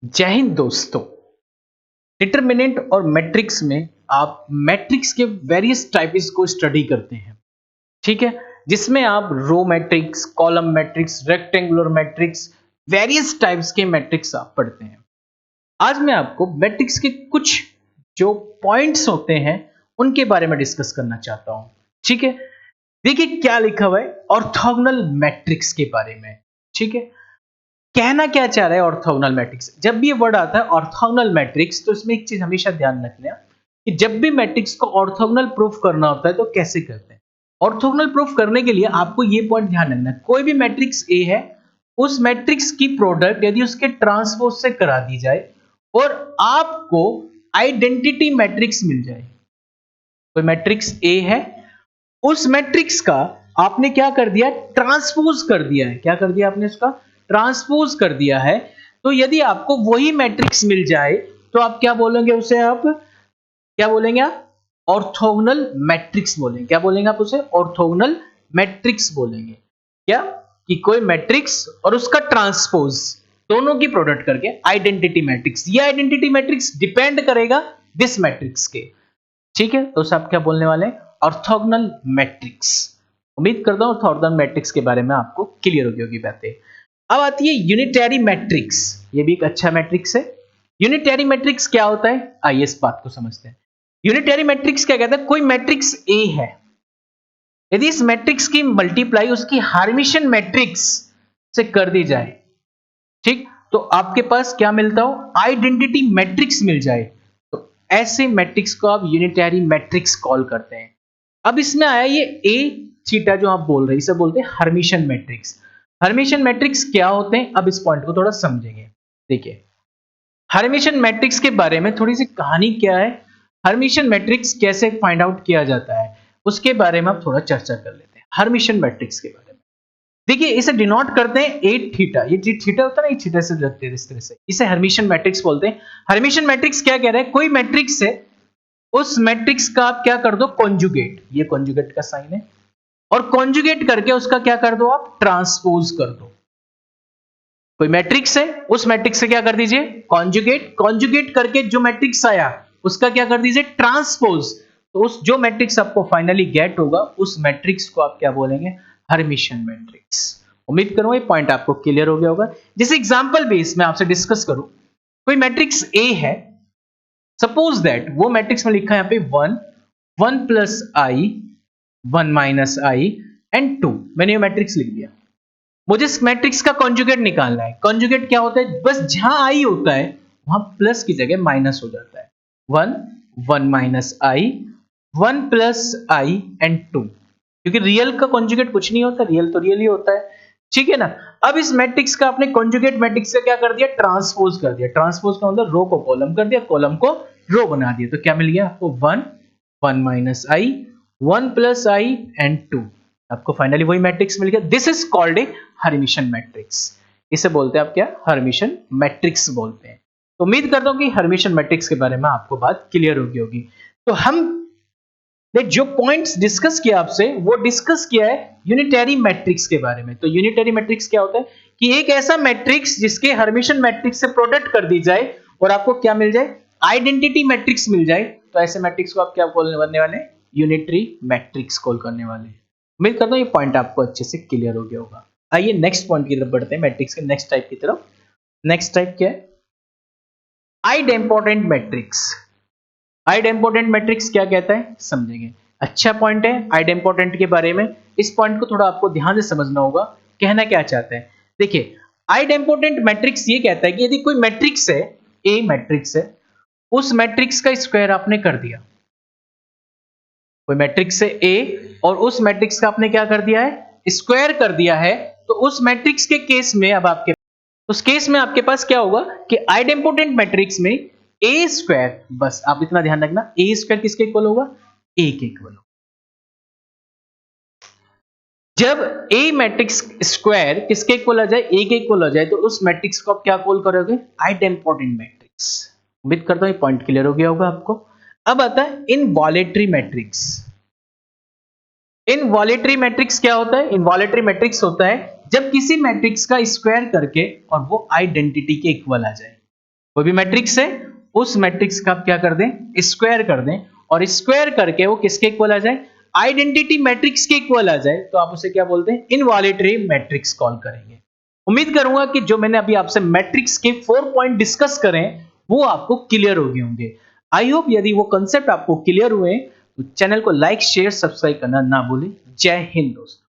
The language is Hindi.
जय हिंद दोस्तों। डिटरमिनेंट और मैट्रिक्स में आप मैट्रिक्स के वेरियस टाइप्स को स्टडी करते हैं, ठीक है, जिसमें आप row matrix, column matrix, rectangular matrix, various types के मैट्रिक्स आप पढ़ते हैं। आज मैं आपको मैट्रिक्स के कुछ जो पॉइंट्स होते हैं उनके बारे में डिस्कस करना चाहता हूं। ठीक है, देखिए क्या लिखा हुआ है ऑर्थोगोनल मैट्रिक्स के बारे में। ठीक है, कहना क्या चाह रहा है ऑर्थोगोनल मैट्रिक्स। जब भी ये वर्ड आता है ऑर्थोगोनल मैट्रिक्स, तो इसमें एक चीज हमेशा ध्यान रखना कि जब भी मैट्रिक्स को ऑर्थोगोनल प्रूफ करना होता है तो कैसे करते हैं। ऑर्थोगोनल प्रूफ करने के लिए आपको ये पॉइंट ध्यान रखना है, कोई भी मैट्रिक्स ए है, उस मैट्रिक्स की प्रोडक्ट यदि उसके ट्रांसपोज से करा दी जाए और आपको आइडेंटिटी मैट्रिक्स मिल जाए। कोई मैट्रिक्स ए है, उस मैट्रिक्स का आपने क्या कर दिया, ट्रांसपोज कर दिया है। क्या कर दिया आपने, उसका ट्रांसपोज कर दिया है। तो यदि आपको वही मैट्रिक्स मिल जाए तो आप क्या बोलेंगे उसे, आप क्या बोलेंगे, आप ऑर्थोगोनल मैट्रिक्स बोलेंगे। क्या बोलेंगे आप उसे, ऑर्थोगोनल मैट्रिक्स बोलेंगे। क्या कि कोई मैट्रिक्स और उसका ट्रांसपोज दोनों की प्रोडक्ट करके आइडेंटिटी मैट्रिक्स। ये आइडेंटिटी मैट्रिक्स डिपेंड करेगा दिस मैट्रिक्स के। ठीक है, तो आप क्या बोलने वाले हैं, ऑर्थोगोनल मैट्रिक्स। उम्मीद करता हूं ऑर्थोगोनल मैट्रिक्स के बारे में आपको क्लियर होगी बातें। अब आती है यूनिटरी मैट्रिक्स। ये भी एक अच्छा मैट्रिक्स है। यूनिटरी मैट्रिक्स क्या होता है, आइए इस बात को समझते हैं। यूनिटरी मैट्रिक्स क्या कहता है, कोई मैट्रिक्स ए है, यदि इस मैट्रिक्स की मल्टीप्लाई उसकी हार्मिशन मैट्रिक्स से कर दी जाए, ठीक, तो आपके पास क्या मिलता हो, आइडेंटिटी मैट्रिक्स मिल जाए, तो ऐसे मैट्रिक्स को आप यूनिटरी मैट्रिक्स कॉल करते हैं। अब इसमें आया ये ए थीटा जो आप बोल रहे हैं, इसे बोलते हैं हर्मिशन मैट्रिक्स। हर्मिशन मैट्रिक्स क्या होते हैं, अब इस पॉइंट को थोड़ा समझेंगे। देखिए हर्मिशन मैट्रिक्स के बारे में थोड़ी सी कहानी क्या है, हर्मिशन मैट्रिक्स कैसे फाइंड आउट किया जाता है, उसके बारे में आप थोड़ा चर्चा कर लेते हैं। हर्मिशन मैट्रिक्स के बारे में देखिए, इसे डिनोट करते हैं ए थीटा। ये थीटा होता है ना, ये थीटा से रखते हैं इस तरह से, इसे हर्मिशन मैट्रिक्स बोलते हैं। हर्मिशन मैट्रिक्स क्या कह रहे हैं, कोई मैट्रिक्स है, उस मैट्रिक्स का आप क्या कर दो, कॉन्जुगेट, ये कॉन्जुगेट का साइन है, और कॉन्जुगेट करके उसका क्या कर दो, आप ट्रांसपोज कर दो। कोई मैट्रिक्स है, उस मैट्रिक्स से क्या कर दीजिए, कॉन्जुगेट, कॉन्जुगेट करके जो मैट्रिक्स आया उसका क्या कर दीजिए, ट्रांसपोज। तो उस जो मैट्रिक्स आपको फाइनली गेट होगा, उस मैट्रिक्स को आप क्या बोलेंगे, हर्मिशन मैट्रिक्स। उम्मीद करूंगा ये पॉइंट आपको क्लियर हो गया होगा। जैसे एग्जांपल बेस में आपसे डिस्कस करूं, कोई मैट्रिक्स ए है, सपोज दैट वो मैट्रिक्स में लिखा है यहाँ पे 1, 1 plus I, 1 minus I and 2। मैंने ये मैट्रिक्स लिख दिया। मुझे इस मैट्रिक्स का कॉन्जुगेट निकालना है। कॉन्जुगेट क्या होता है, बस जहां आई होता है वहां प्लस की जगह माइनस हो जाता है। 1, 1 minus I, 1 plus I and 2, क्योंकि रियल का कॉन्जुगेट कुछ नहीं होता, रियल तो रियल ही होता है। ठीक है ना। अब इस मैट्रिक्स का आपने कॉन्जुगेट मैट्रिक्स से क्या कर दिया, ट्रांसपोज कर दिया। ट्रांसपोज का मतलब रो को कॉलम कर दिया, कॉलम को रो बना दिया। तो क्या मिल गया आपको, 1, 1 minus I, 1 plus I and 2। आपको फाइनली वही मैट्रिक्स मिल गया। This is called a Hermitian matrix. इसे बोलते हैं आप क्या, हर्मिशन मैट्रिक्स बोलते हैं। तो उम्मीद करता हूं कि हर्मिशन मैट्रिक्स के बारे में आपको बात क्लियर होगी। तो हमने जो पॉइंट्स डिस्कस किया आपसे, वो डिस्कस किया है यूनिटरी मैट्रिक्स के बारे में। तो यूनिटरी मैट्रिक्स क्या होता है कि एक ऐसा मैट्रिक्स जिसके हर्मिशन मैट्रिक्स से प्रोडक्ट कर दी जाए और आपको क्या मिल जाए, आइडेंटिटी मैट्रिक्स मिल जाए। तो ऐसे मैट्रिक्स को आप क्या बोलने वाले, यूनिटरी मैट्रिक्स कॉल करने वाले। उम्मीद करता हूं ये पॉइंट आपको अच्छे से क्लियर हो गया होगा। आइए नेक्स्ट पॉइंट की तरफ बढ़ते हैं, मैट्रिक्स के नेक्स्ट टाइप की तरफ। नेक्स्ट टाइप क्या है, आइडेम्पोटेंट मैट्रिक्स। आइडेम्पोटेंट मैट्रिक्स क्या कहता है समझेंगे। अच्छा पॉइंट है आइडेम्पोटेंट के बारे में। इस पॉइंट को थोड़ा आपको ध्यान से समझना होगा, कहना क्या चाहते हैं। देखिए आइडेम्पोटेंट मैट्रिक्स ये कहता है कि यदि कोई मैट्रिक्स है, ए मैट्रिक्स है, उस मैट्रिक्स का स्क्वायर आपने कर दिया। कोई मैट्रिक्स है ए और उस मैट्रिक्स का आपने क्या कर दिया है, स्क्वायर कर दिया है। तो उस मैट्रिक्स के केस में अब आपके उस केस में आपके पास क्या होगा कि आइडेम्पोटेंट मैट्रिक्स में ए स्क्वायर, बस आप इतना ध्यान रखना, ए स्क्वायर किसके इक्वल होगा, ए के इक्वल होगा। जब ए मैट्रिक्स स्क्वायर किसके इक्वल आ जाए, ए के इक्वल हो जाए, तो उस मैट्रिक्स को आप क्या कॉल करोगे, आइडेम्पोटेंट मैट्रिक्स। उम्मीद करता हूं ये पॉइंट क्लियर हो गया होगा आपको। अब आता है इनवॉलेटरी मैट्रिक्स। इनवॉलेटरी मैट्रिक्स क्या होता है, इनवॉलेटरी मैट्रिक्स होता है जब किसी मैट्रिक्स का स्क्वायर करके और वो आइडेंटिटी के इक्वल आ जाए। कोई भी मैट्रिक्स है, उस मैट्रिक्स का आप क्या कर दें, स्क्वायर कर दें, और स्क्वायर करके वो किसके इक्वल आ जाए, आइडेंटिटी मैट्रिक्स के इक्वल आ जाए, तो आप उसे क्या बोलते हैं, इनवॉल्यूटरी मैट्रिक्स कॉल करेंगे। उम्मीद करूंगा कि जो मैंने अभी आपसे मैट्रिक्स के 4 पॉइंट डिस्कस करें वो आपको क्लियर हो गए होंगे। आई होप यदि वो कंसेप्ट आपको क्लियर हुए तो चैनल को लाइक शेयर सब्सक्राइब करना ना भूलें। जय हिंद दोस्तों।